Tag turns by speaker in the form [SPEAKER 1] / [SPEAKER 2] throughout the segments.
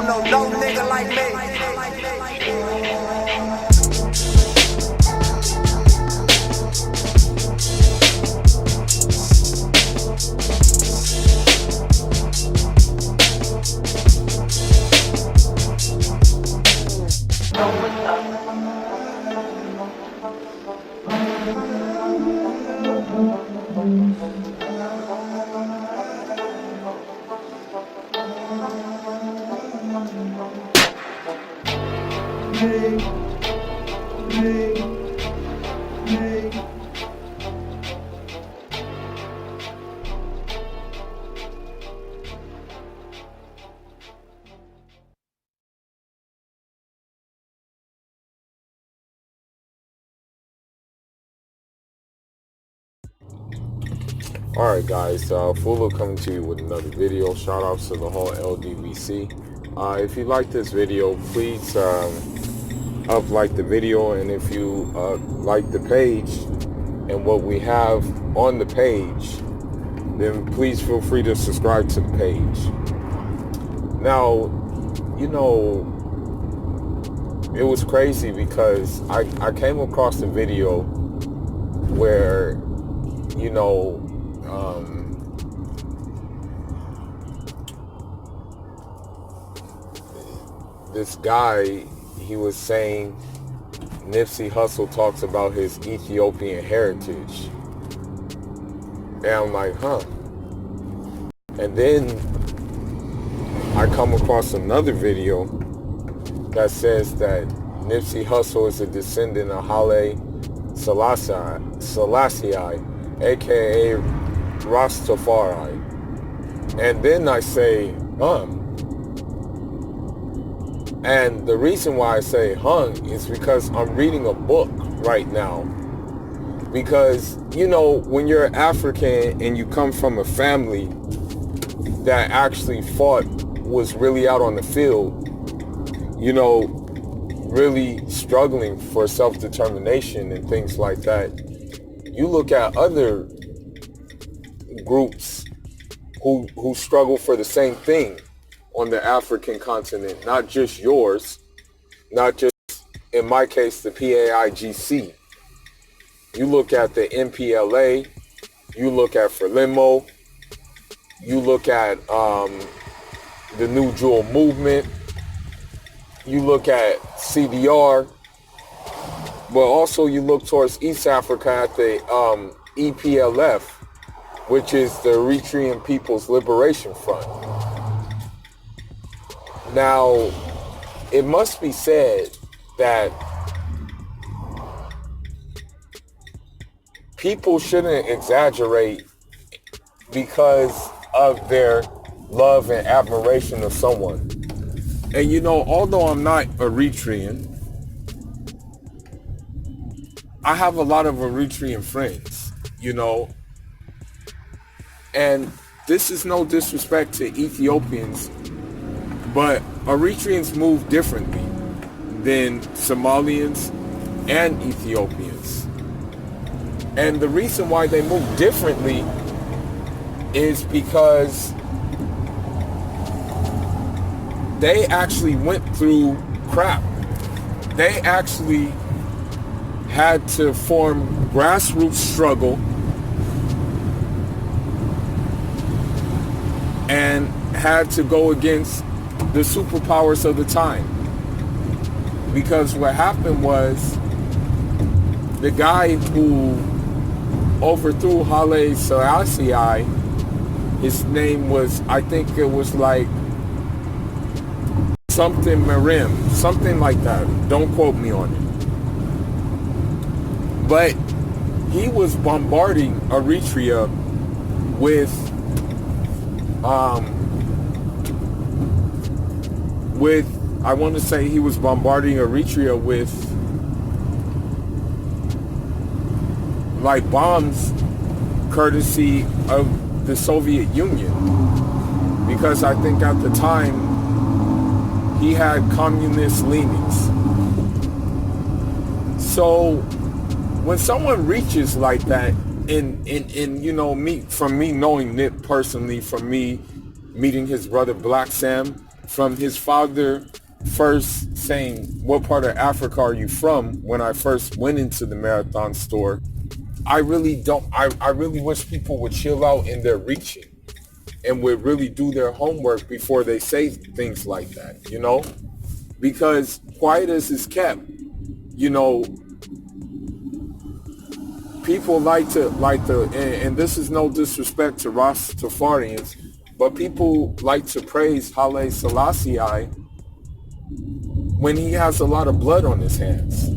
[SPEAKER 1] don't know no nigga like me.
[SPEAKER 2] Alright guys, Fulo coming to you with another video. Shout outs to the whole LDVC. If you like this video, please like the video, and if you like the page and what we have on the page, then please feel free to subscribe to the page. Now, you know, it was crazy because I came across a video where, you know, this guy, he was saying Nipsey Hussle talks about his Ethiopian heritage. And I'm like, huh. And then I come across another video that says that Nipsey Hussle is a descendant of Haile Selassie, aka Rastafari. And then I say, and the reason why I say is because I'm reading a book right now. Because, you know, when you're African and you come from a family that actually was really out on the field, you know, really struggling for self-determination and things like that, you look at other groups who struggle for the same thing on the African continent, not just yours, not just, in my case, the PAIGC. You look at the MPLA, you look at Frelimo, you look at the New Jewel Movement, you look at CDR, but also you look towards East Africa at the EPLF, which is the Eritrean People's Liberation Front. Now, it must be said that people shouldn't exaggerate because of their love and admiration of someone. And you know, although I'm not Eritrean, I have a lot of Eritrean friends, you know. And this is no disrespect to Ethiopians, but Eritreans move differently than Somalians and Ethiopians. And the reason why they move differently is because they actually went through crap. They actually had to form grassroots struggle and had to go against the superpowers of the time. Because what happened was, the guy who overthrew Haile Selassie, his name was, I think it was like something Merim, something like that. Don't quote me on it. But he was bombarding Eritrea with I want to say he was bombarding Eritrea with like bombs courtesy of the Soviet Union, because I think at the time he had communist leanings. So when someone reaches like that, in you know, from me knowing Nip personally, from me meeting his brother Black Sam, from his father first saying, what part of Africa are you from? When I first went into the marathon store, I really wish people would chill out in their reaching and would really do their homework before they say things like that, because quiet as is kept, people like to, and this is no disrespect to Rastafarians, but people like to praise Haile Selassie when he has a lot of blood on his hands,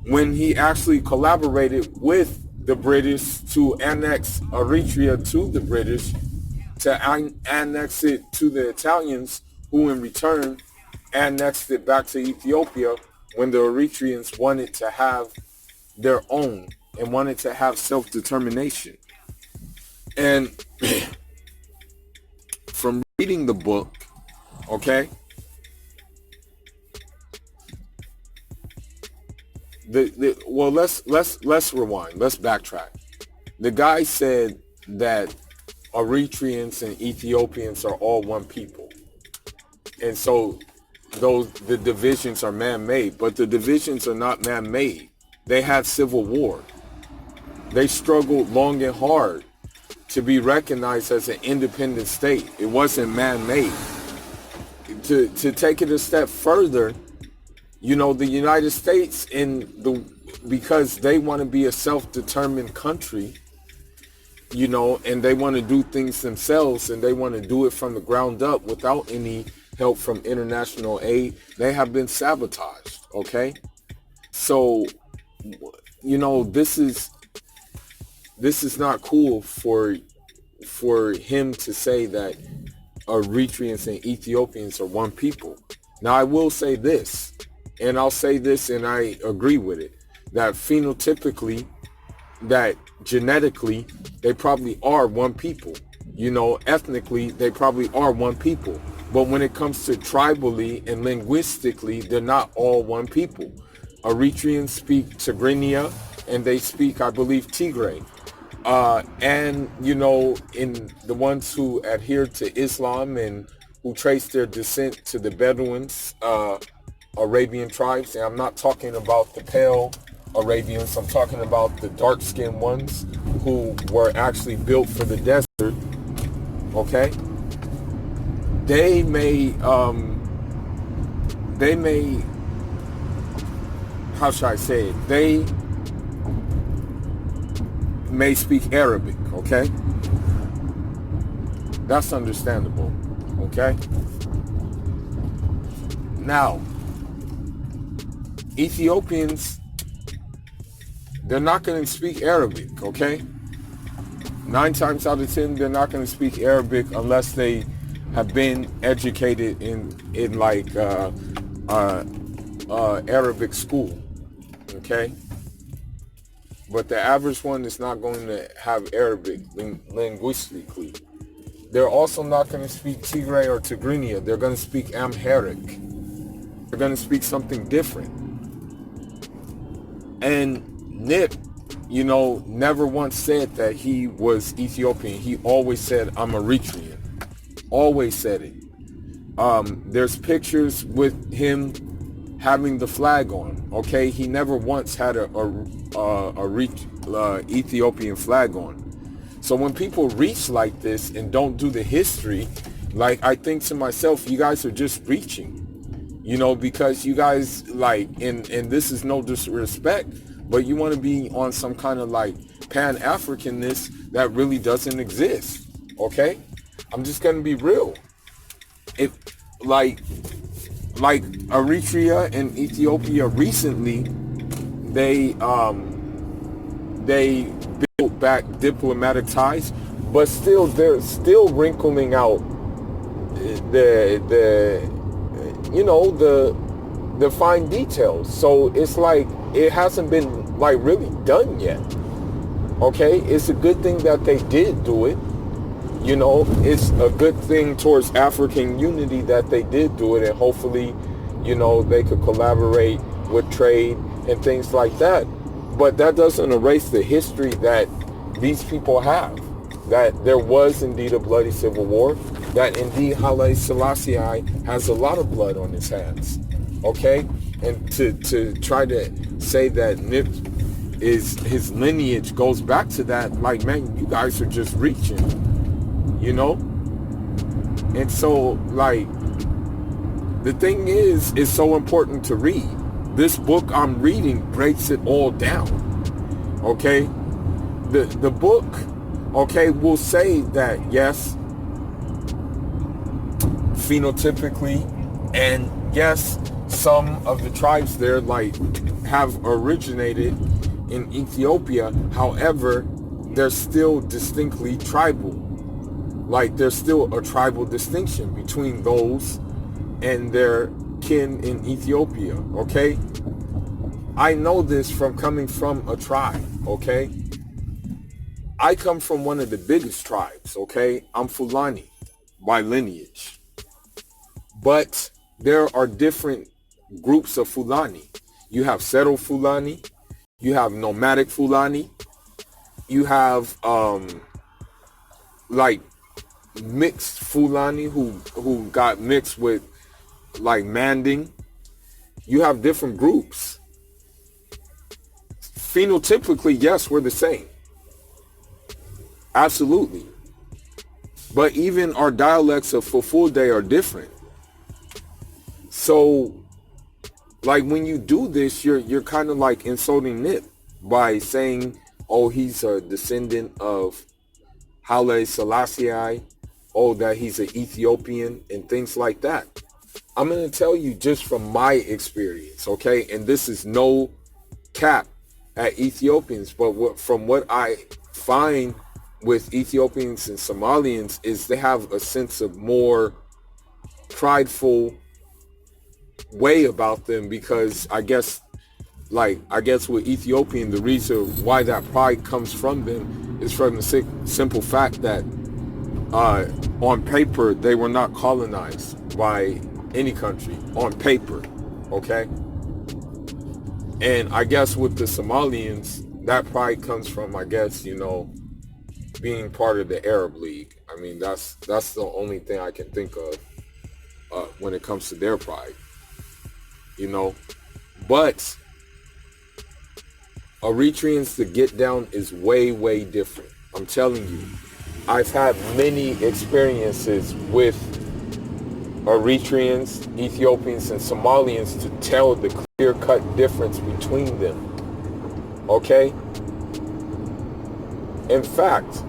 [SPEAKER 2] when he actually collaborated with the British to annex Eritrea to the British, to annex it to the Italians, who in return annexed it back to Ethiopia when the Eritreans wanted to have their own and wanted to have self-determination. And from reading the book, okay, well, let's rewind. Let's backtrack. The guy said that Eritreans and Ethiopians are all one people, and so the divisions are man-made. But the divisions are not man-made. They had civil war. They struggled long and hard to be recognized as an independent state. It wasn't man-made. To take it a step further, the United States, because they want to be a self-determined country, and they want to do things themselves, and they want to do it from the ground up without any help from international aid, they have been sabotaged, okay? So, this is not cool for him to say that Eritreans and Ethiopians are one people. Now, I will say this, and I'll say this, and I agree with it, that phenotypically, that genetically, they probably are one people. Ethnically, they probably are one people. But when it comes to tribally and linguistically, they're not all one people. Eritreans speak Tigrinya, and they speak, I believe, Tigray. And, in the ones who adhere to Islam and who trace their descent to the Bedouins, Arabian tribes, and I'm not talking about the pale Arabians, I'm talking about the dark-skinned ones who were actually built for the desert, okay? They may, how should I say it? They may speak Arabic, okay? That's understandable, okay? Now, Ethiopians, they're not going to speak Arabic, okay? 9 times out of 10, they're not going to speak Arabic unless they have been educated in like Arabic school, okay? But the average one is not going to have Arabic linguistically. They're also not going to speak Tigray or Tigrinya. They're going to speak Amharic. They're going to speak something different. And Nip, never once said that he was Ethiopian. He always said, I'm Eritrean. Always said it. There's pictures with him having the flag on, okay? He never once had a Ethiopian flag on. So when people reach like this and don't do the history, like, I think to myself, you guys are just reaching, because you guys, like, and this is no disrespect, but you want to be on some kind of like Pan-Africanness that really doesn't exist, okay? I'm just going to be real. If, like Eritrea and Ethiopia recently, they built back diplomatic ties, but still they're still wrinkling out the fine details. So it's like it hasn't been like really done yet. Okay, it's a good thing that they did do it. It's a good thing towards African unity that they did do it, and hopefully, they could collaborate with trade and things like that. But that doesn't erase the history that these people have, that there was indeed a bloody civil war, that indeed Haile Selassie has a lot of blood on his hands. Okay? And to try to say that Nip is his lineage goes back to that, like, man, you guys are just reaching, you know? And so, like, the thing is, it's so important to read. This book I'm reading breaks it all down. Okay? The book, okay, will say that, yes, phenotypically, and yes, some of the tribes there, like, have originated in Ethiopia. However, they're still distinctly tribal. Like, there's still a tribal distinction between those and their kin in Ethiopia, okay? I know this from coming from a tribe, okay? I come from one of the biggest tribes, okay? I'm Fulani by lineage. But there are different groups of Fulani. You have settled Fulani, you have nomadic Fulani, you have like mixed Fulani who got mixed with like Manding. You have different groups. Phenotypically, yes, we're the same. Absolutely. But even our dialects of Fulfulde are different. So, like, when you do this, you're kind of like insulting Nip by saying, oh, he's a descendant of Haile Selassie, oh, that he's an Ethiopian and things like that. I'm going to tell you just from my experience, okay? And this is no cap at Ethiopians, but from what I find with Ethiopians and Somalians is they have a sense of more prideful way about them, because I guess with Ethiopian, the reason why that pride comes from them is from the simple fact that on paper they were not colonized by any country on paper, okay? And I guess with the Somalians, that pride comes from, I guess, you know, being part of the Arab League. I mean, that's the only thing I can think of when it comes to their pride, you know. But Eritreans, the get down is way, way different. I'm telling you, I've had many experiences with Eritreans, Ethiopians, and Somalians to tell the clear-cut difference between them. Okay? In fact,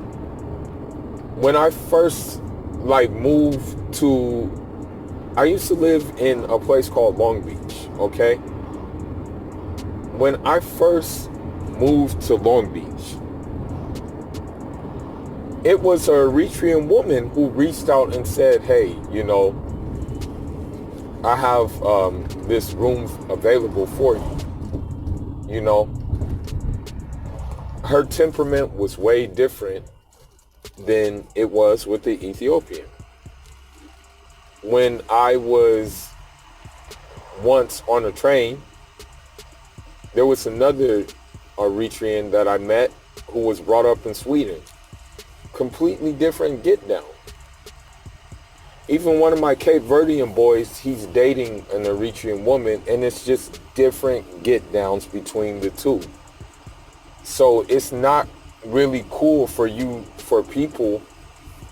[SPEAKER 2] when I first moved to, I used to live in a place called Long Beach, okay? When I first moved to Long Beach, it was an Eritrean woman who reached out and said, hey, you know, I have this room available for you. You know, her temperament was way different than it was with the Ethiopian. When I was once on a train, there was another Eritrean that I met who was brought up in Sweden. Completely different get down. Even one of my Cape Verdean boys, he's dating an Eritrean woman, and it's just different get downs between the two. So it's not really cool for people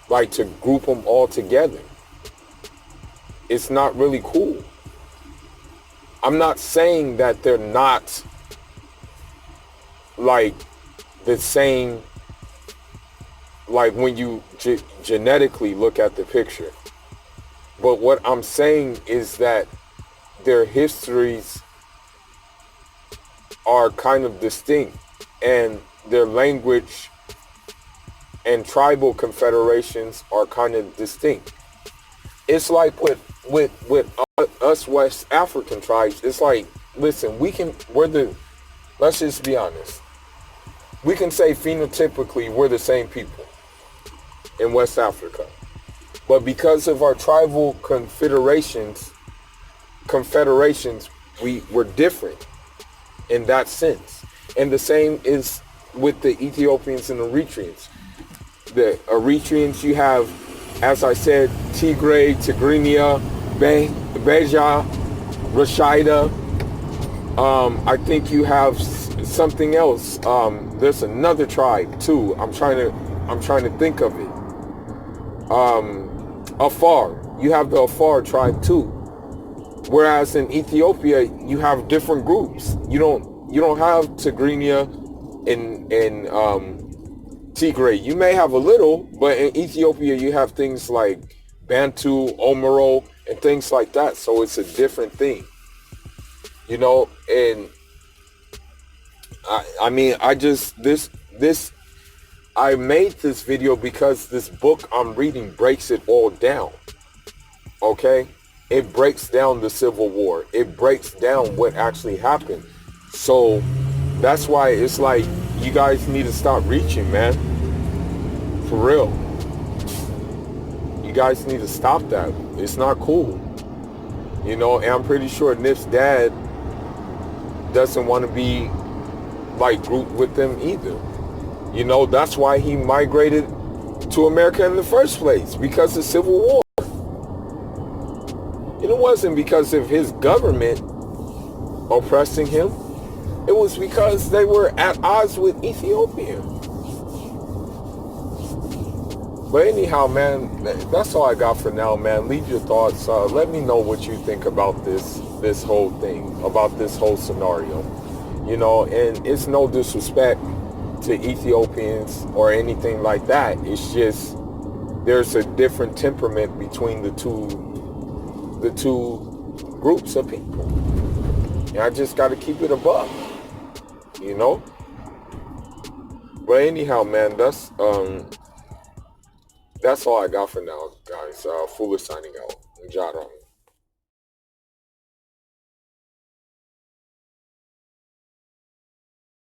[SPEAKER 2] like to group them all together. It's not really cool. I'm not saying that they're not like the same, like when you genetically look at the picture. But what I'm saying is that their histories are kind of distinct, and their language and tribal confederations are kind of distinct. It's like with us West African tribes, it's like, listen, let's just be honest. We can say phenotypically we're the same people in West Africa. But because of our tribal confederations, we're different in that sense. And the same is with the Ethiopians and Eritreans. The Eritreans, you have as I said, Tigray, Tigrinya, Beja, Rashida. I think you have something else. There's another tribe too. I'm trying to think of it. Afar. You have the Afar tribe too. Whereas in Ethiopia, you have different groups. You don't have Tigrinya and Tigray. You may have a little, but in Ethiopia you have things like Bantu, Omoro, and things like that. So it's a different thing, And I mean, I made this video because this book I'm reading breaks it all down. Okay, it breaks down the Civil War. It breaks down what actually happened. So that's why it's like you guys need to stop reaching, man. For real. You guys need to stop that. It's not cool. And I'm pretty sure Nip's dad doesn't want to be like grouped with them either. That's why he migrated to America in the first place, because of Civil War. It wasn't because of his government oppressing him. It was because they were at odds with Ethiopia. But anyhow, man, that's all I got for now, man. Leave your thoughts. Let me know what you think about this whole thing, about this whole scenario. And it's no disrespect to Ethiopians or anything like that. It's just there's a different temperament between the two groups of people. And I just got to keep it above, But anyhow, man, that's all I got for now, guys. Fuller signing out. Jara.